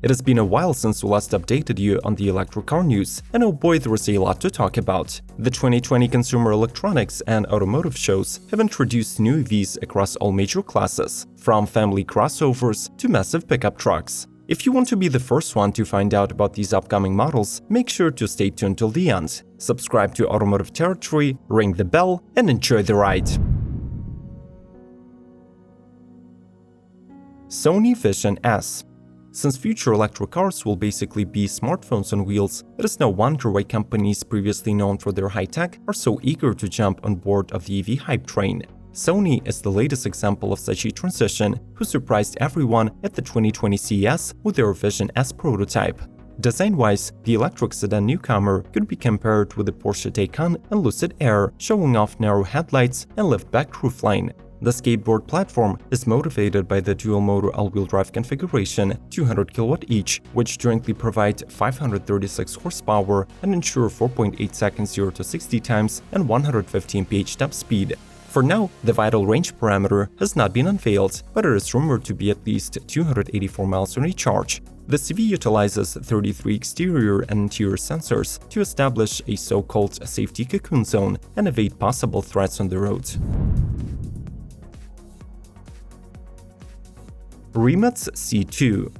It has been a while since we last updated you on the electric car news, and oh boy, there is a lot to talk about. The 2020 Consumer Electronics and Automotive shows have introduced new EVs across all major classes, from family crossovers to massive pickup trucks. If you want to be the first one to find out about these upcoming models, make sure to stay tuned till the end. Subscribe to Automotive Territory, ring the bell, and enjoy the ride. Sony Vision S. Since future electric cars will basically be smartphones on wheels, it is no wonder why companies previously known for their high-tech are so eager to jump on board of the EV hype train. Sony is the latest example of such a transition, who surprised everyone at the 2020 CES with their Vision S prototype. Design-wise, the electric sedan newcomer could be compared with the Porsche Taycan and Lucid Air, showing off narrow headlights and lift-back roofline. The skateboard platform is motivated by the dual-motor all-wheel drive configuration, 200 kW each, which jointly provide 536 horsepower and ensure 4.8 seconds 0 to 60 times and 150 mph top speed. For now, the vital range parameter has not been unveiled, but it is rumored to be at least 284 miles on a charge. The CV utilizes 33 exterior and interior sensors to establish a so-called safety cocoon zone and evade possible threats on the road. Rimac C2.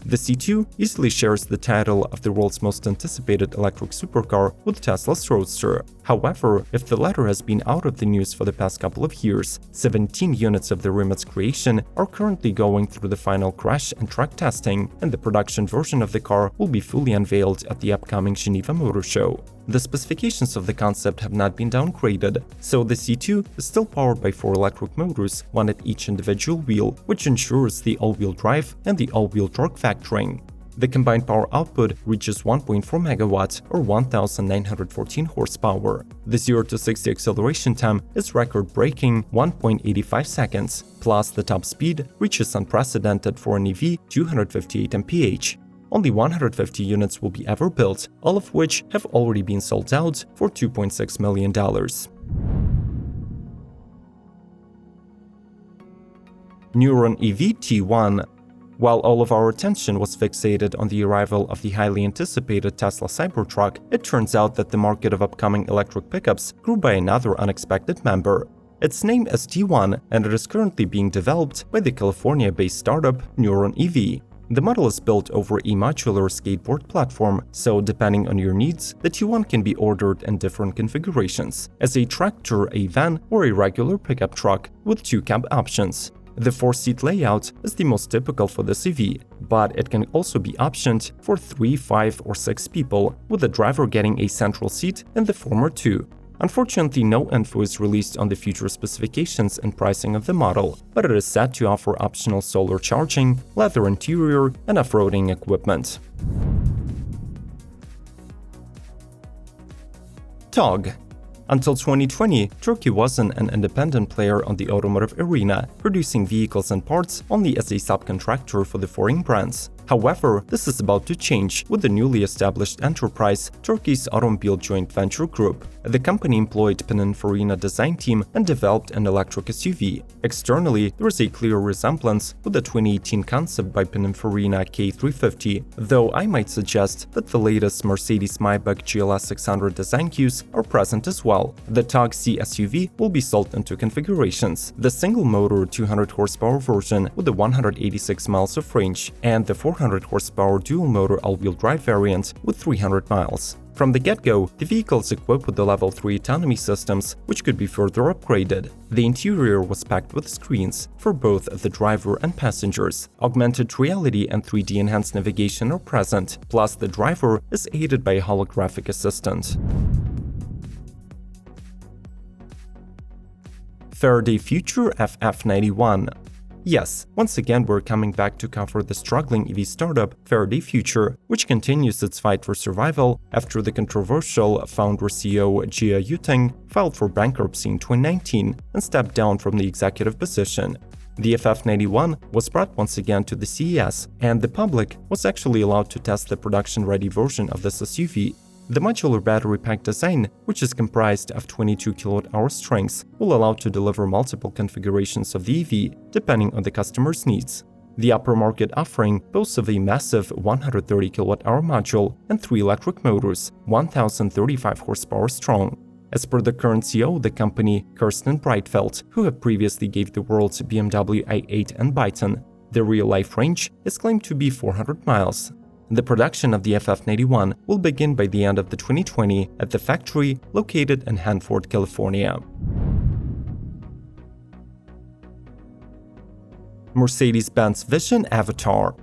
The C2 easily shares the title of the world's most anticipated electric supercar with Tesla's Roadster. However, if the latter has been out of the news for the past couple of years, 17 units of the Rimac's creation are currently going through the final crash and track testing, and the production version of the car will be fully unveiled at the upcoming Geneva Motor Show. The specifications of the concept have not been downgraded, so the C2 is still powered by 4 electric motors, one at each individual wheel, which ensures the all-wheel drive and the all-wheel torque factoring. The combined power output reaches 1.4 MW or 1,914 horsepower. The 0 to 60 acceleration time is record-breaking 1.85 seconds, plus the top speed reaches unprecedented for an EV 258 mph. Only 150 units will be ever built, all of which have already been sold out for $2.6 million. Neuron EV T-One. While all of our attention was fixated on the arrival of the highly anticipated Tesla Cybertruck, it turns out that the market of upcoming electric pickups grew by another unexpected member. Its name is T-One, and it is currently being developed by the California-based startup Neuron EV. The model is built over a modular skateboard platform, so depending on your needs, the T-One can be ordered in different configurations, as a tractor, a van, or a regular pickup truck, with 2 cab options. The 4-seat layout is the most typical for this EV, but it can also be optioned for 3, 5, or 6 people, with the driver getting a central seat in the former 2. Unfortunately, no info is released on the future specifications and pricing of the model, but it is set to offer optional solar charging, leather interior, and off-roading equipment. TOGG. Until 2020, Turkey wasn't an independent player on the automotive arena, producing vehicles and parts only as a subcontractor for the foreign brands. However, this is about to change with the newly established enterprise, Turkey's automobile joint venture group. The company employed Pininfarina design team and developed an electric SUV. Externally, there is a clear resemblance with the 2018 concept by Pininfarian K350, though I might suggest that the latest Mercedes Maybach GLS 600 design cues are present as well. The TOGG C-SUV will be sold in 2 configurations: the single-motor 200 horsepower version with the 186 miles of range, and the 400 horsepower dual-motor all-wheel drive variant with 300 miles. From the get-go, the vehicle is equipped with the Level 3 autonomy systems, which could be further upgraded. The interior was packed with screens for both the driver and passengers. Augmented reality and 3D enhanced navigation are present, plus the driver is aided by a holographic assistant. Faraday Future FF91. Yes, once again we're coming back to cover the struggling EV startup Faraday Future, which continues its fight for survival after the controversial founder CEO Jia Yuting filed for bankruptcy in 2019 and stepped down from the executive position. The FF91 was brought once again to the CES, and the public was actually allowed to test the production-ready version of this SUV. The modular battery pack design, which is comprised of 22 kWh strengths, will allow to deliver multiple configurations of the EV, depending on the customer's needs. The upper market offering boasts of a massive 130 kWh module and 3 electric motors, 1035 horsepower strong. As per the current CEO of the company, Kirsten Breitfeld, who have previously gave the world BMW i8 and Mbyte, the real-life range is claimed to be 400 miles. The production of the FF91 will begin by the end of 2020 at the factory located in Hanford, California. Mercedes-Benz Vision Avatar.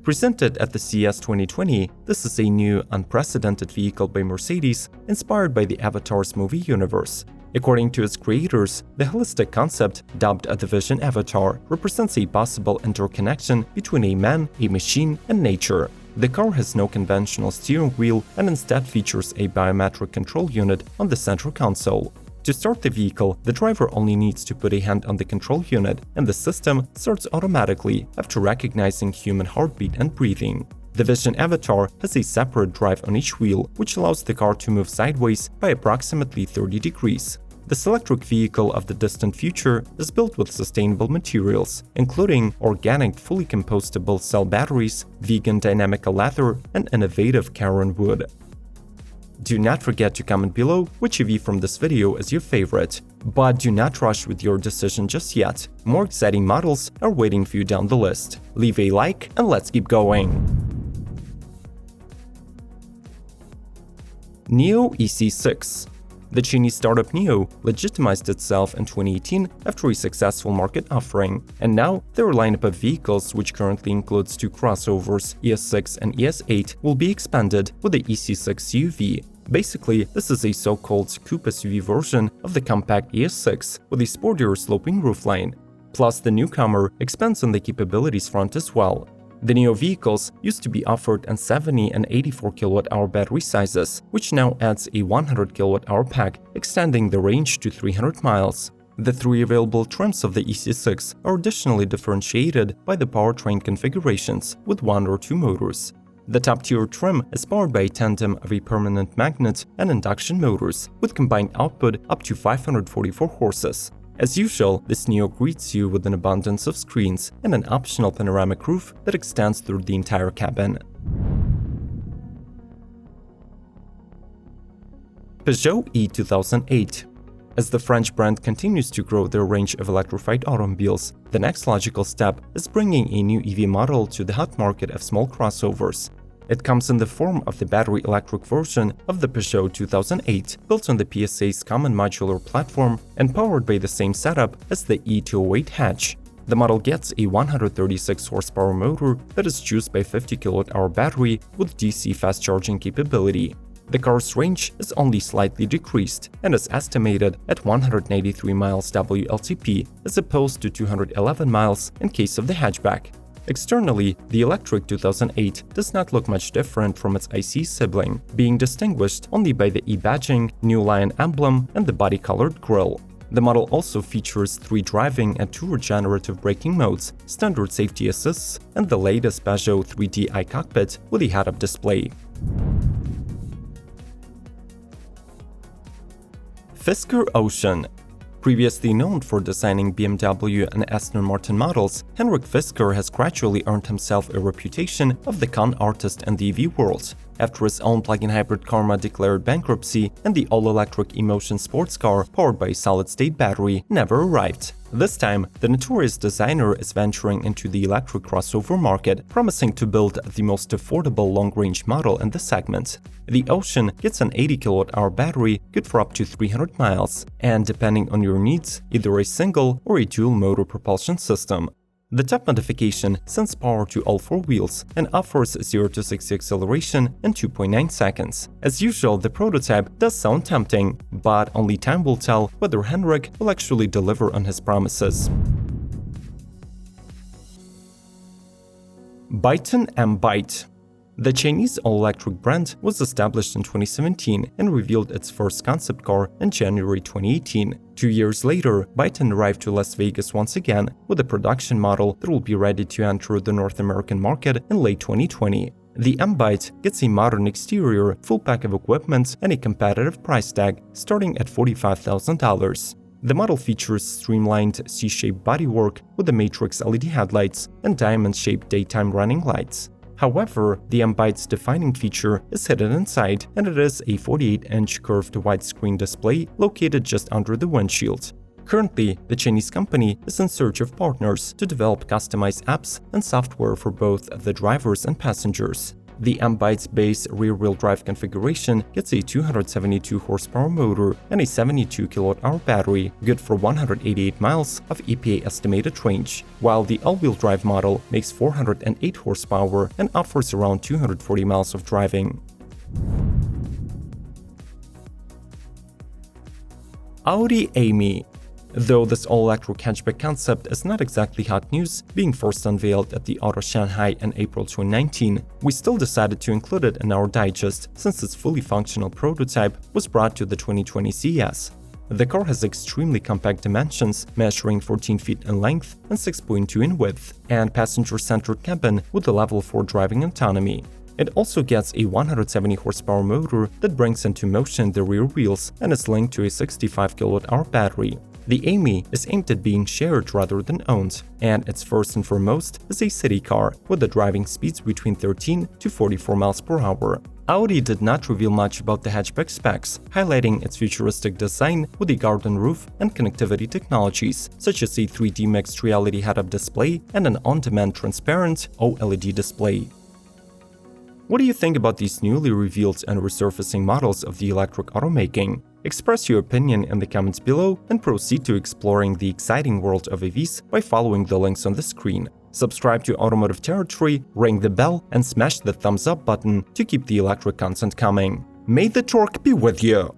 Presented at the CES 2020, this is a new, unprecedented vehicle by Mercedes inspired by the Avatar's movie universe. According to its creators, the holistic concept, dubbed the Vision Avatar, represents a possible interconnection between a man, a machine, and nature. The car has no conventional steering wheel and instead features a biometric control unit on the central console. To start the vehicle, the driver only needs to put a hand on the control unit, and the system starts automatically after recognizing human heartbeat and breathing. The Vision Avatar has a separate drive on each wheel, which allows the car to move sideways by approximately 30 degrees. This electric vehicle of the distant future is built with sustainable materials, including organic, fully compostable cell batteries, vegan dynamic leather, and innovative Caron wood. Do not forget to comment below which EV from this video is your favorite. But do not rush with your decision just yet. More exciting models are waiting for you down the list. Leave a like and let's keep going. NIO EC6. The Chinese startup NIO legitimized itself in 2018 after a successful market offering, and now their lineup of vehicles, which currently includes 2 crossovers, ES6 and ES8, will be expanded with the EC6 SUV. Basically, this is a so-called coupe SUV version of the compact ES6 with a sportier sloping roofline. Plus, the newcomer expands on the capabilities front as well. The NIO vehicles used to be offered in 70 and 84 kWh battery sizes, which now adds a 100 kWh pack, extending the range to 300 miles. The 3 available trims of the EC6 are additionally differentiated by the powertrain configurations with 1 or 2 motors. The top-tier trim is powered by a tandem of a permanent magnet and induction motors, with combined output up to 544 horses. As usual, this NIO greets you with an abundance of screens and an optional panoramic roof that extends through the entire cabin. Peugeot E2008. As the French brand continues to grow their range of electrified automobiles, the next logical step is bringing a new EV model to the hot market of small crossovers. It comes in the form of the battery electric version of the Peugeot 2008, built on the PSA's common modular platform and powered by the same setup as the E208 hatch. The model gets a 136 horsepower motor that is juiced by 50 kWh battery with DC fast charging capability. The car's range is only slightly decreased and is estimated at 183 miles WLTP as opposed to 211 miles in case of the hatchback. Externally, the electric 2008 does not look much different from its IC sibling, being distinguished only by the E-badging, new lion emblem, and the body-colored grille. The model also features 3 driving and 2 regenerative braking modes, standard safety assists, and the latest Peugeot 3D iCockpit with a head-up display. Fisker Ocean. Previously known for designing BMW and Aston Martin models, Henrik Fisker has gradually earned himself a reputation of the con artist in the EV world. After his own plug-in hybrid Karma declared bankruptcy and the all-electric Emotion sports car powered by a solid-state battery never arrived. This time, the notorious designer is venturing into the electric crossover market, promising to build the most affordable long-range model in the segment. The Ocean gets an 80 kWh battery good for up to 300 miles, and depending on your needs, either a single or a dual-motor propulsion system. The top modification sends power to all 4 wheels and offers 0 to 60 acceleration in 2.9 seconds. As usual, the prototype does sound tempting, but only time will tell whether Henrik will actually deliver on his promises. Mbyte. The Chinese all-electric brand was established in 2017 and revealed its first concept car in January 2018. 2 years later, Mbyte arrived to Las Vegas once again with a production model that will be ready to enter the North American market in late 2020. The Mbyte gets a modern exterior, full pack of equipment, and a competitive price tag starting at $45,000. The model features streamlined C-shaped bodywork with the matrix LED headlights and diamond-shaped daytime running lights. However, the Mbyte's defining feature is hidden inside, and it is a 48-inch curved widescreen display located just under the windshield. Currently, the Chinese company is in search of partners to develop customized apps and software for both the drivers and passengers. The Mbyte's base rear-wheel drive configuration gets a 272 horsepower motor and a 72 kWh battery, good for 188 miles of EPA estimated range, while the all-wheel drive model makes 408 horsepower and offers around 240 miles of driving. Howdy Amy. Though this all-electric hatchback concept is not exactly hot news, being first unveiled at the Auto Shanghai in April 2019, we still decided to include it in our digest since its fully functional prototype was brought to the 2020 CES. The car has extremely compact dimensions, measuring 14 feet in length and 6.2 in width, and passenger-centered cabin with a level 4 driving autonomy. It also gets a 170 horsepower motor that brings into motion the rear wheels and is linked to a 65 kWh battery. The Amy is aimed at being shared rather than owned, and its first and foremost is a city car with the driving speeds between 13 to 44 miles per hour. Audi did not reveal much about the hatchback specs, highlighting its futuristic design with a garden roof and connectivity technologies, such as a 3D mixed reality head-up display and an on-demand transparent OLED display. What do you think about these newly revealed and resurfacing models of the electric automaking? Express your opinion in the comments below and proceed to exploring the exciting world of EVs by following the links on the screen. Subscribe to Automotive Territory, ring the bell, and smash the thumbs up button to keep the electric content coming. May the torque be with you!